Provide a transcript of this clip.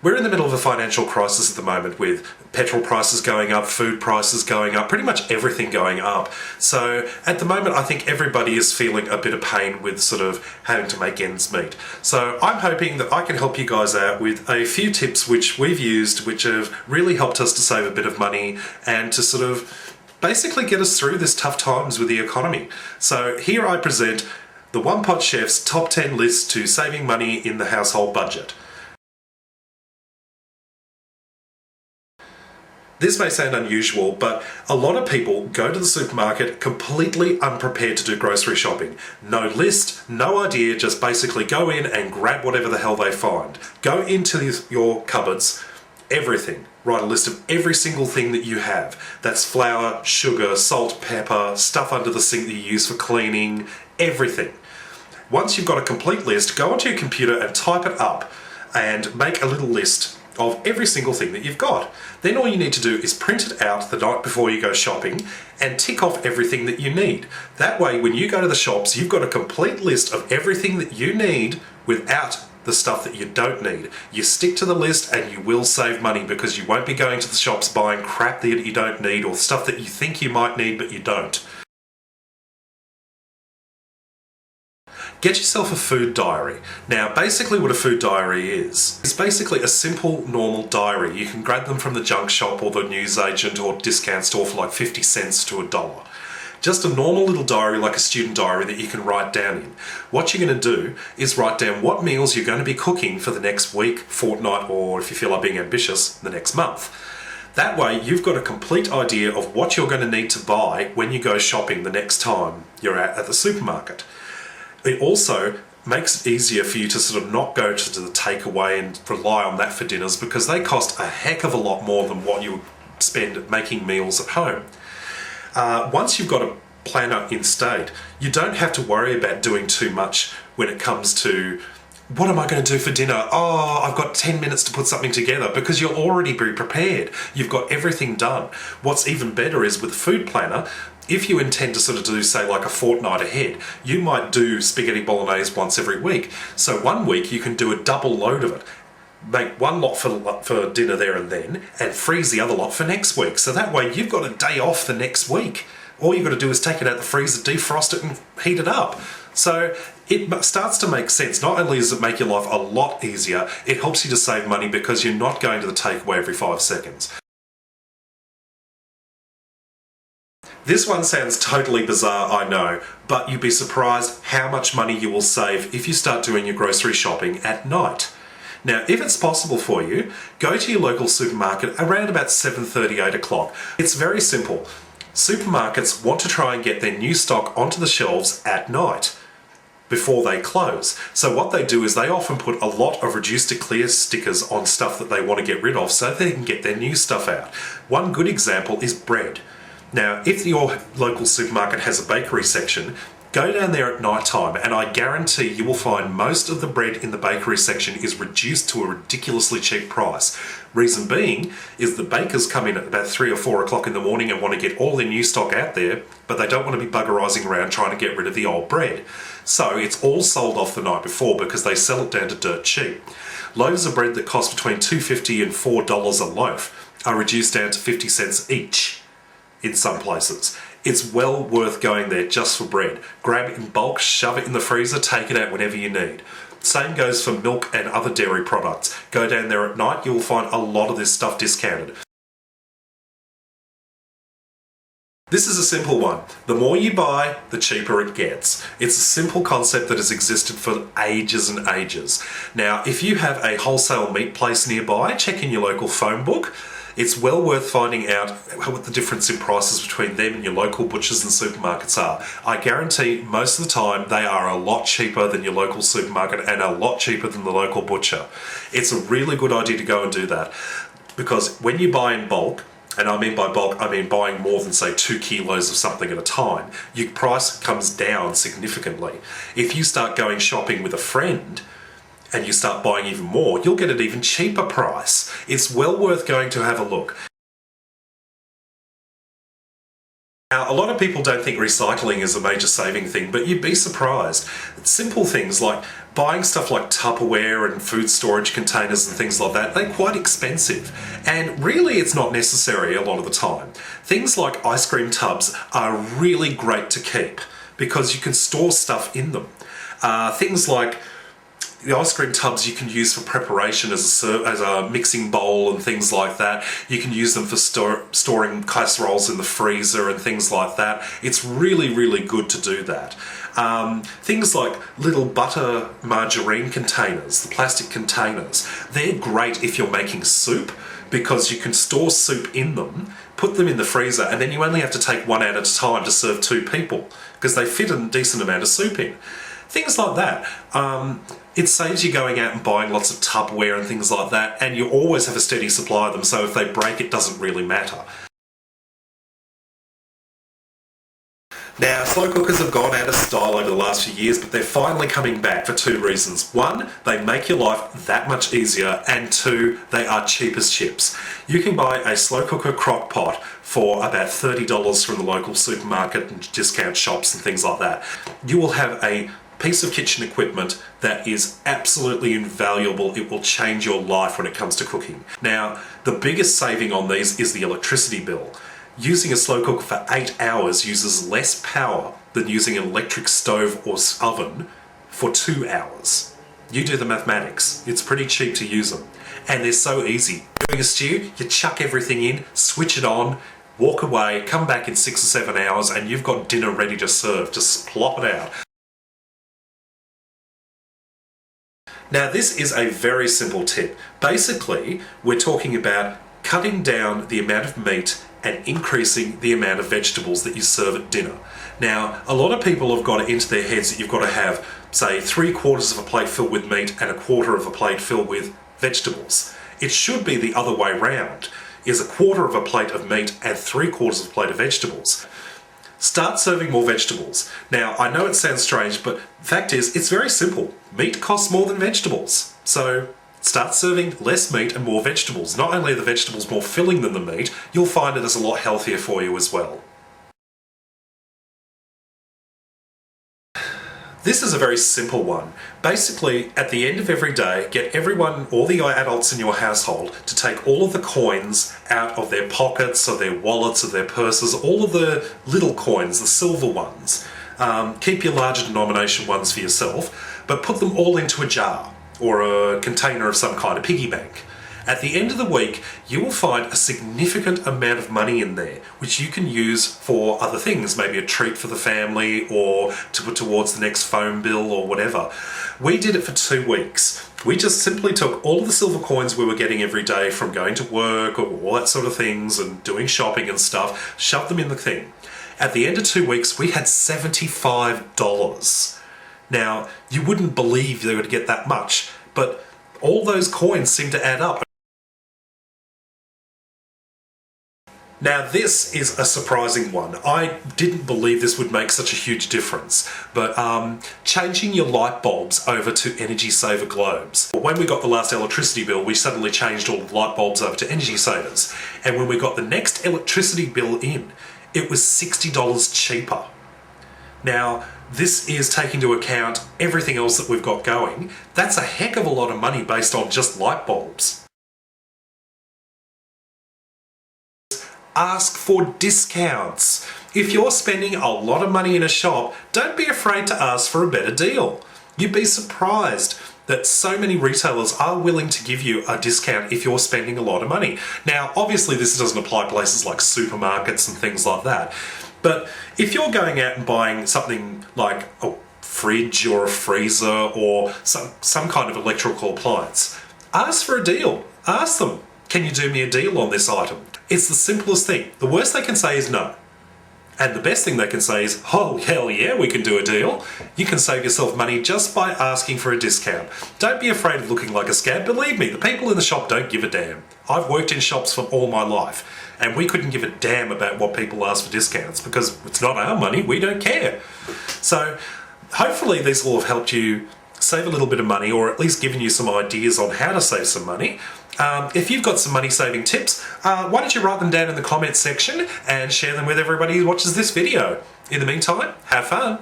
We're in the middle of a financial crisis at the moment with petrol prices going up, food prices going up, pretty much everything going up. So at the moment, I think everybody is feeling a bit of pain with sort of having to make ends meet. So I'm hoping that I can help you guys out with a few tips which we've used, which have really helped us to save a bit of money and to sort of basically get us through this tough times with the economy. So here I present the One Pot Chef's top 10 list to saving money in the household budget. This may sound unusual, but a lot of people go to the supermarket completely unprepared to do grocery shopping. No list, no idea, just basically go in and grab whatever the hell they find. Go into your cupboards, everything. Write a list of every single thing that you have. That's flour, sugar, salt, pepper, stuff under the sink that you use for cleaning, everything. Once you've got a complete list, go onto your computer and type it up and make a little list of every single thing that you've got. Then all you need to do is print it out the night before you go shopping and tick off everything that you need. That way, when you go to the shops, you've got a complete list of everything that you need without the stuff that you don't need. You stick to the list and you will save money because you won't be going to the shops buying crap that you don't need or stuff that you think you might need but you don't. Get yourself a food diary. Now, basically what a food diary is, it's basically a simple, normal diary. You can grab them from the junk shop or the newsagent or discount store for like 50 cents to $1. Just a normal little diary, like a student diary that you can write down in. What you're going to do is write down what meals you're going to be cooking for the next week, fortnight, or if you feel like being ambitious, the next month. That way, you've got a complete idea of what you're going to need to buy when you go shopping the next time you're at the supermarket. It also makes it easier for you to sort of not go to the takeaway and rely on that for dinners because they cost a heck of a lot more than what you spend making meals at home. Once you've got a planner in state, you don't have to worry about doing too much when it comes to what am I going to do for dinner? Oh, I've got 10 minutes to put something together because you'll already be prepared. You've got everything done. What's even better is with a food planner, if you intend to sort of do, say, like a fortnight ahead, you might do spaghetti bolognese once every week. So one week you can do a double load of it. Make one lot for dinner there and then and freeze the other lot for next week. So that way you've got a day off the next week. All you've got to do is take it out of the freezer, defrost it and heat it up. So it starts to make sense. Not only does it make your life a lot easier, it helps you to save money because you're not going to the takeaway every 5 seconds. This one sounds totally bizarre, I know, but you'd be surprised how much money you will save if you start doing your grocery shopping at night. Now, if it's possible for you, go to your local supermarket around about 7:30, 8 o'clock. It's very simple. Supermarkets want to try and get their new stock onto the shelves at night before they close. So what they do is they often put a lot of reduced to clear stickers on stuff that they want to get rid of so they can get their new stuff out. One good example is bread. Now, if your local supermarket has a bakery section, go down there at night time and I guarantee you will find most of the bread in the bakery section is reduced to a ridiculously cheap price. Reason being is the bakers come in at about 3 or 4 o'clock in the morning and want to get all their new stock out there, but they don't want to be buggerizing around trying to get rid of the old bread. So it's all sold off the night before because they sell it down to dirt cheap. Loaves of bread that cost between $2.50 and $4 a loaf are reduced down to 50 cents each in some places. It's well worth going there just for bread. Grab it in bulk, shove it in the freezer, take it out whenever you need. Same goes for milk and other dairy products. Go down there at night, you'll find a lot of this stuff discounted. This is a simple one. The more you buy, the cheaper it gets. It's a simple concept that has existed for ages and ages. Now, if you have a wholesale meat place nearby, check in your local phone book. It's well worth finding out what the difference in prices between them and your local butchers and supermarkets are. I guarantee most of the time they are a lot cheaper than your local supermarket and a lot cheaper than the local butcher. It's a really good idea to go and do that because when you buy in bulk, and I mean by bulk, I mean buying more than say 2 kilos of something at a time, your price comes down significantly. If you start going shopping with a friend, and you start buying even more, you'll get an even cheaper price. It's well worth going to have a look. Now, a lot of people don't think recycling is a major saving thing, but you'd be surprised. Simple things like buying stuff like Tupperware and food storage containers and things like that, they're quite expensive. And really it's not necessary a lot of the time. Things like ice cream tubs are really great to keep because you can store stuff in them. Things like the ice cream tubs you can use for preparation as a mixing bowl and things like that. You can use them for storing casseroles in the freezer and things like that. It's really, really good to do that. Things like little butter margarine containers, the plastic containers, they're great if you're making soup because you can store soup in them, put them in the freezer, and then you only have to take one at a time to serve 2 people because they fit a decent amount of soup in. Things like that. It saves you going out and buying lots of Tupperware and things like that, and you always have a steady supply of them, so if they break, it doesn't really matter. Now, slow cookers have gone out of style over the last few years, but they're finally coming back for 2 reasons. 1, they make your life that much easier, and 2, they are cheap as chips. You can buy a slow cooker crock pot for about $30 from the local supermarket and discount shops and things like that. You will have a piece of kitchen equipment that is absolutely invaluable. It will change your life when it comes to cooking. Now, the biggest saving on these is the electricity bill. Using a slow cooker for 8 hours uses less power than using an electric stove or oven for 2 hours. You do the mathematics. It's pretty cheap to use them. And they're so easy. Doing a stew, you chuck everything in, switch it on, walk away, come back in 6 or 7 hours, and you've got dinner ready to serve. Just plop it out. Now, this is a very simple tip. Basically, we're talking about cutting down the amount of meat and increasing the amount of vegetables that you serve at dinner. Now, a lot of people have got it into their heads that you've got to have, say, 3/4 of a plate filled with meat and 1/4 of a plate filled with vegetables. It should be the other way round, is 1/4 of a plate of meat and 3/4 of a plate of vegetables. Start serving more vegetables. Now, I know it sounds strange, but the fact is, it's very simple. Meat costs more than vegetables. So start serving less meat and more vegetables. Not only are the vegetables more filling than the meat, you'll find it is a lot healthier for you as well. This is a very simple one. Basically, at the end of every day, get everyone, all the adults in your household, to take all of the coins out of their pockets or their wallets or their purses, all of the little coins, the silver ones. Keep your larger denomination ones for yourself, but put them all into a jar or a container of some kind, a piggy bank. At the end of the week, you will find a significant amount of money in there, which you can use for other things, maybe a treat for the family or to put towards the next phone bill or whatever. We did it for 2 weeks. We just simply took all of the silver coins we were getting every day from going to work or all that sort of things and doing shopping and stuff, shoved them in the thing. At the end of 2 weeks, we had $75. Now, you wouldn't believe they would get that much, but all those coins seem to add up. Now, this is a surprising one. I didn't believe this would make such a huge difference, but changing your light bulbs over to energy saver globes. When we got the last electricity bill, we suddenly changed all the light bulbs over to energy savers. And when we got the next electricity bill in, it was $60 cheaper. Now, this is taking into account everything else that we've got going. That's a heck of a lot of money based on just light bulbs. Ask for discounts. If you're spending a lot of money in a shop, don't be afraid to ask for a better deal. You'd be surprised that so many retailers are willing to give you a discount if you're spending a lot of money. Now, obviously this doesn't apply to places like supermarkets and things like that, but if you're going out and buying something like a fridge or a freezer or some kind of electrical appliance, ask for a deal. Ask them, can you do me a deal on this item? It's the simplest thing. The worst they can say is no. And the best thing they can say is, oh, hell yeah, we can do a deal. You can save yourself money just by asking for a discount. Don't be afraid of looking like a scab. Believe me, the people in the shop don't give a damn. I've worked in shops for all my life, and we couldn't give a damn about what people ask for discounts because it's not our money, we don't care. So hopefully these will have helped you save a little bit of money, or at least given you some ideas on how to save some money. If you've got some money saving tips, why don't you write them down in the comments section and share them with everybody who watches this video. In the meantime, have fun.